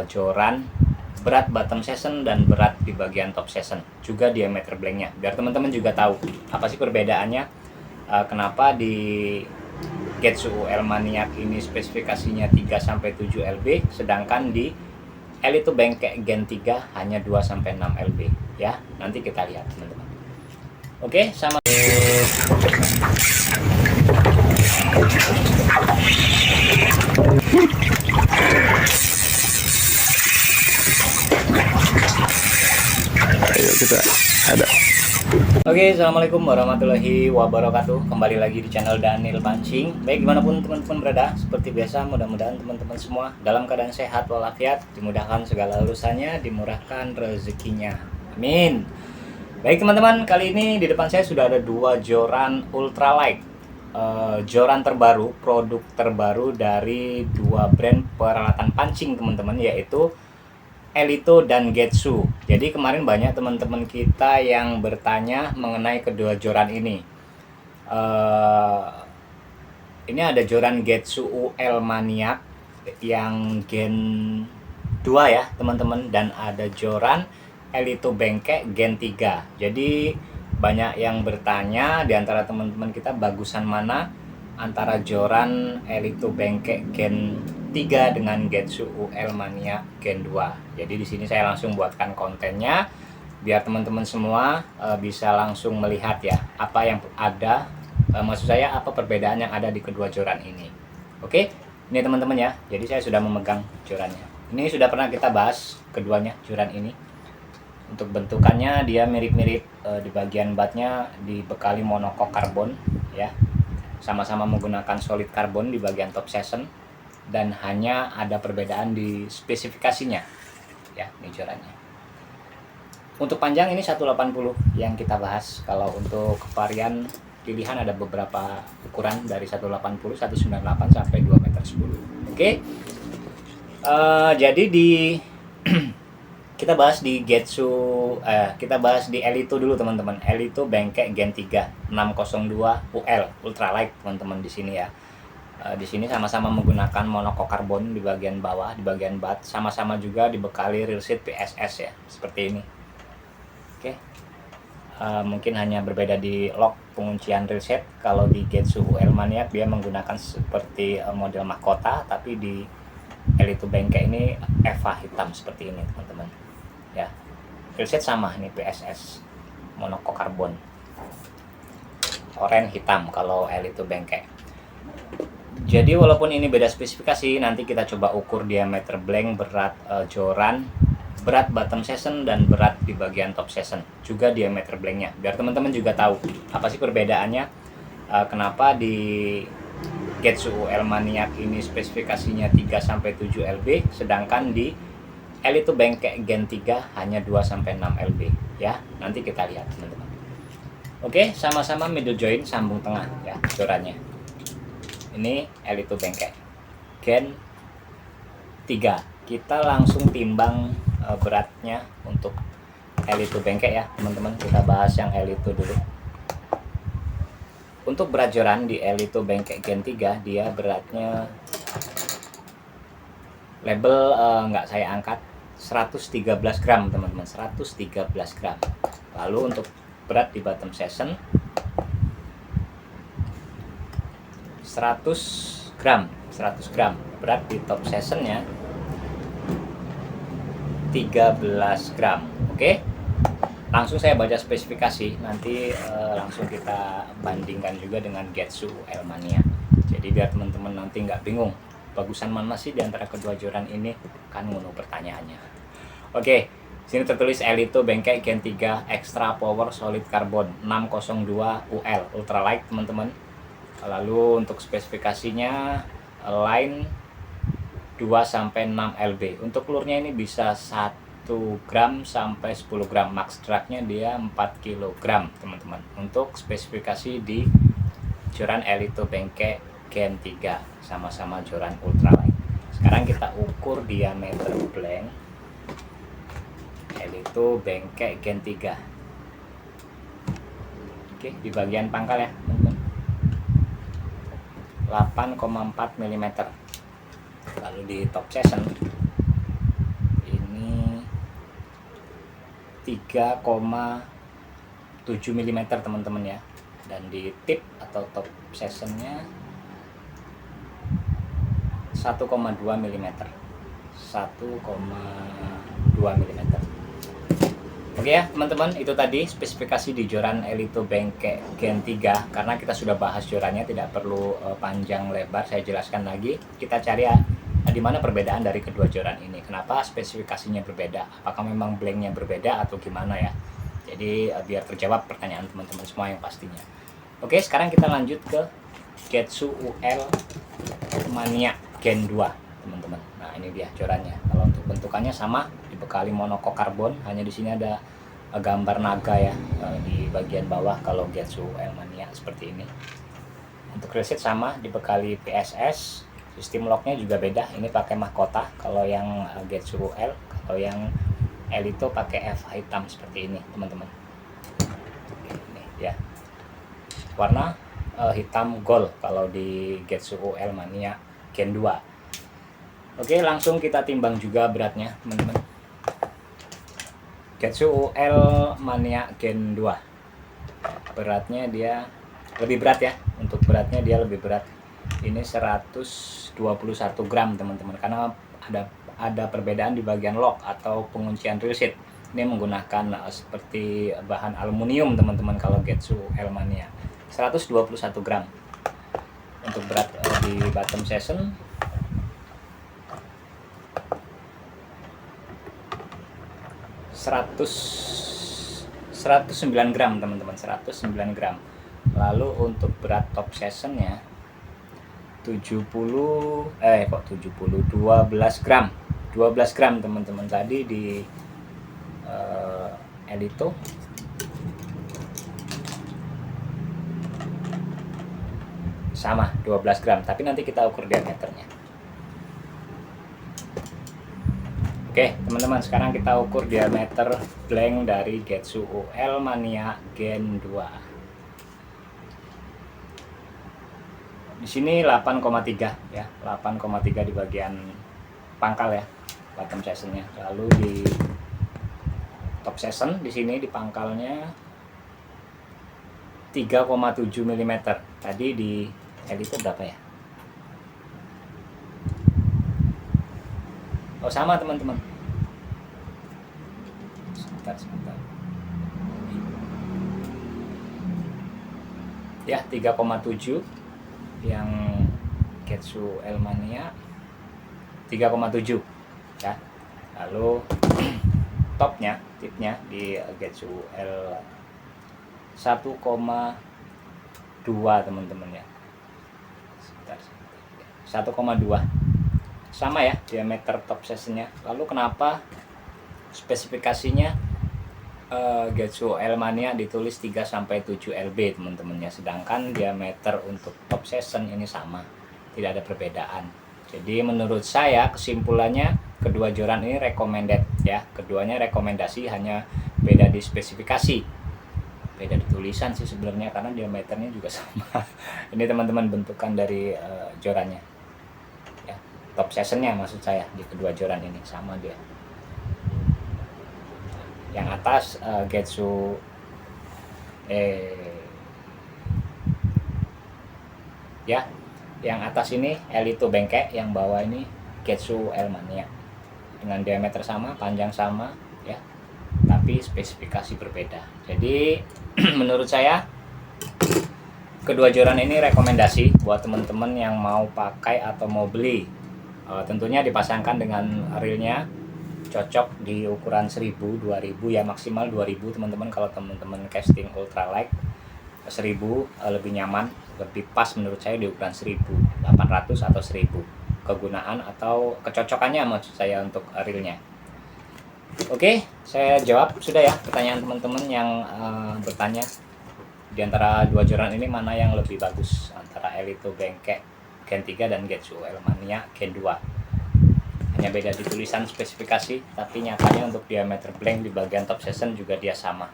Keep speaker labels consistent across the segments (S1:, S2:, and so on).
S1: joran, berat bottom session dan berat di bagian top session, juga diameter blanknya, biar teman-teman juga tahu apa sih perbedaannya, kenapa di Getsu UL Maniac ini spesifikasinya 3-7 lb, sedangkan di Elito Bengkek Gen 3 hanya 2-6 lb ya. Nanti kita lihat teman-teman. Oke, sama
S2: ayo kita ada.
S1: Oke, assalamualaikum warahmatullahi wabarakatuh. Kembali lagi di channel Daniel Pancing. Baik, dimanapun teman-teman berada, seperti biasa, mudah-mudahan teman-teman semua dalam keadaan sehat walafiat, dimudahkan segala urusannya, dimurahkan rezekinya. Amin. Baik teman-teman, kali ini di depan saya sudah ada 2 joran ultralight, joran terbaru, produk terbaru dari 2 brand peralatan pancing teman-teman, yaitu Elito dan Getsu. Jadi kemarin banyak teman-teman kita yang bertanya mengenai kedua joran ini. Ini ada joran Getsu UL Maniac yang Gen 2 ya teman-teman, dan ada joran Elito Bengkek Gen 3. Jadi banyak yang bertanya di antara teman-teman kita, bagusan mana antara joran Elito Bengkek Gen 3 dengan Getsu UL Maniac Gen 2. Jadi di sini saya langsung buatkan kontennya biar teman-teman semua bisa langsung melihat ya apa yang ada, maksud saya apa perbedaan yang ada di kedua joran ini. Oke, ini teman-teman ya. Jadi saya sudah memegang jorannya. Ini sudah pernah kita bahas keduanya joran ini. Untuk bentukannya dia mirip-mirip, di bagian batnya dibekali monokok karbon ya. Sama-sama menggunakan solid karbon di bagian top session, dan hanya ada perbedaan di spesifikasinya ya, ini jorannya. Untuk panjang ini 180 yang kita bahas. Kalau untuk varian pilihan ada beberapa ukuran dari 180, 198 sampai 2,10 meter. Oke. Jadi kita bahas di Getsu, kita bahas di Elito dulu teman-teman. Elito Bengkek Gen 3 602 UL ultralight teman-teman di sini ya. Di sini sama-sama menggunakan monokok karbon di bagian bawah, di bagian bat, sama-sama juga dibekali real seat PSS ya, seperti ini. Oke. Mungkin hanya berbeda di lock penguncian real seat. Kalau di Getsu UL Maniac dia menggunakan seperti model mahkota, tapi di Elito Bengkek ini Eva hitam seperti ini teman-teman. Ya. Real seat sama, ini PSS monokok karbon. Oranye hitam kalau Elito Bengkek. Jadi walaupun ini beda spesifikasi, nanti kita coba ukur diameter blank, berat joran, berat bottom session dan berat di bagian top session, juga diameter blanknya, biar teman-teman juga tahu apa sih perbedaannya, kenapa di Getsu UL Maniac ini spesifikasinya 3-7 lb, sedangkan di Elito Bengkek Gen 3 hanya 2-6 lb ya. Nanti kita lihat teman-teman. Oke, sama-sama middle joint sambung tengah ya jorannya. Ini Elito Bengkek Gen 3. Kita langsung timbang beratnya untuk Elito Bengkek ya teman-teman. Kita bahas yang Elito dulu. Untuk berat joran di Elito Bengkek Gen 3, dia beratnya label nggak saya angkat, 113 gram teman-teman, 113 gram. Lalu untuk berat di bottom session 100 gram, berat di top sessionnya 13 gram. Oke, langsung saya baca spesifikasi, nanti langsung kita bandingkan juga dengan Getsu UL Maniac. Jadi biar teman-teman nanti nggak bingung bagusan mana sih di antara kedua joran ini, kan ngono pertanyaannya. Oke, sini tertulis Elito Bengkek Gen 3 Extra Power Solid Carbon 602 UL ultralight teman-teman. Lalu untuk spesifikasinya line 2-6 lb. Untuk lurnya ini bisa 1 gram sampai 10 gram. Max dragnya dia 4 kg teman-teman. Untuk spesifikasi di joran Elito Bengkek Gen 3, sama-sama joran ultralight. Sekarang kita ukur diameter blank Elito Bengkek Gen 3. Oke, di bagian pangkal ya teman-teman, 8,4 mm. Lalu di top session 3,7 mm teman-teman ya, dan di tip atau top sessionnya 1,2 mm. 1,2 mm. Oke ya teman-teman, itu tadi spesifikasi di joran Elito Bengke Gen 3. Karena kita sudah bahas jorannya, tidak perlu panjang lebar saya jelaskan lagi. Kita cari ya di mana perbedaan dari kedua joran ini. Kenapa spesifikasinya berbeda? Apakah memang blanknya berbeda atau gimana ya? Jadi biar terjawab pertanyaan teman-teman semua yang pastinya. Oke, sekarang kita lanjut ke Getsu UL Mania Gen 2 teman-teman. Nah ini dia jorannya. Kalau untuk bentukannya sama, dibekali monokok karbon. Hanya di sini ada gambar naga ya di bagian bawah kalau Getsu UL Mania seperti ini. Untuk reset sama, dibekali PSS. Sistem locknya juga beda. Ini pakai mahkota kalau yang Getsu UL. Kalau yang Elito pakai F hitam seperti ini teman-teman. Ini ya, warna hitam gold kalau di Getsu UL Mania Gen 2. Oke, langsung kita timbang juga beratnya teman-teman. Getsu UL Mania Gen 2, beratnya dia lebih berat ya. Untuk beratnya dia lebih berat. Ini 121 gram teman-teman, karena ada perbedaan di bagian lock atau penguncian reset. Ini menggunakan seperti bahan aluminium teman-teman kalau Getsu UL Mania. 121 gram untuk berat di bottom session. 109 gram teman-teman, 109 gram. Lalu untuk berat top sessionnya 12 gram. 12 gram teman-teman. Tadi di Elito sama 12 gram, tapi nanti kita ukur diameternya. Oke teman-teman, sekarang kita ukur diameter blank dari Getsu UL Mania Gen 2. Di sini 8,3 ya, 8,3 di bagian pangkal ya, bottom sessionnya. Lalu di top session di sini di pangkalnya 3,7 mm. Tadi di Elito berapa ya? Oh sama teman-teman. Sebentar. Ya 3,7 yang Getsu UL Mania 3,7 ya. Lalu tipnya di Getsu UL 1,2 teman-teman ya. Sebentar. 1,2 sama ya diameter top sessionnya. Lalu kenapa spesifikasinya Getsu UL Mania ditulis 3-7 lb teman-teman ya, sedangkan diameter untuk top session ini sama, tidak ada perbedaan. Jadi menurut saya kesimpulannya kedua joran ini recommended ya, keduanya rekomendasi, hanya beda di spesifikasi, beda di tulisan sih sebenarnya, karena diameternya juga sama. Ini teman-teman bentukan dari jorannya ya, top sessionnya maksud saya, di kedua joran ini sama dia. Yang atas Getsu ya, yang atas ini Elito Bengke, yang bawah ini Getsu UL Mania dengan diameter sama, panjang sama ya, tapi spesifikasi berbeda. Jadi menurut saya kedua joran ini rekomendasi buat teman-teman yang mau pakai atau mau beli. Tentunya dipasangkan dengan reelnya, cocok di ukuran 1000, 2000 ya, maksimal 2000 teman-teman. Kalau teman-teman casting ultralight 1000 lebih nyaman, lebih pas menurut saya di ukuran 1800 atau 1000. Kegunaan atau kecocokannya maksud saya untuk reelnya. Oke, saya jawab sudah ya pertanyaan teman-teman yang bertanya di antara dua joran ini mana yang lebih bagus, antara Elito Bengke Gen 3 dan Getsu UL Mania Gen 2. Hanya beda di tulisan spesifikasi, tapi nyatanya untuk diameter blank di bagian top session juga dia sama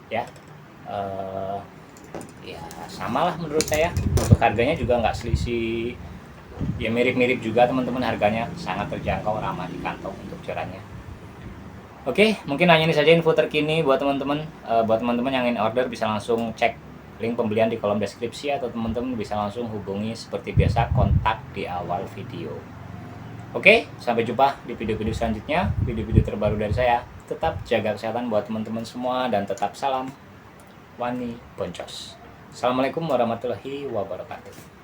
S1: ya. Ya samalah menurut saya. Untuk harganya juga nggak selisih ya, mirip-mirip juga teman-teman, harganya sangat terjangkau, ramah di kantong untuk jorannya. Oke, mungkin hanya ini saja info terkini buat teman-teman. Buat teman-teman yang ingin order bisa langsung cek link pembelian di kolom deskripsi, atau teman-teman bisa langsung hubungi seperti biasa, kontak di awal video. Oke, sampai jumpa di video-video selanjutnya, video-video terbaru dari saya. Tetap jaga kesehatan buat teman-teman semua dan tetap salam Wani Boncos. Assalamualaikum warahmatullahi wabarakatuh.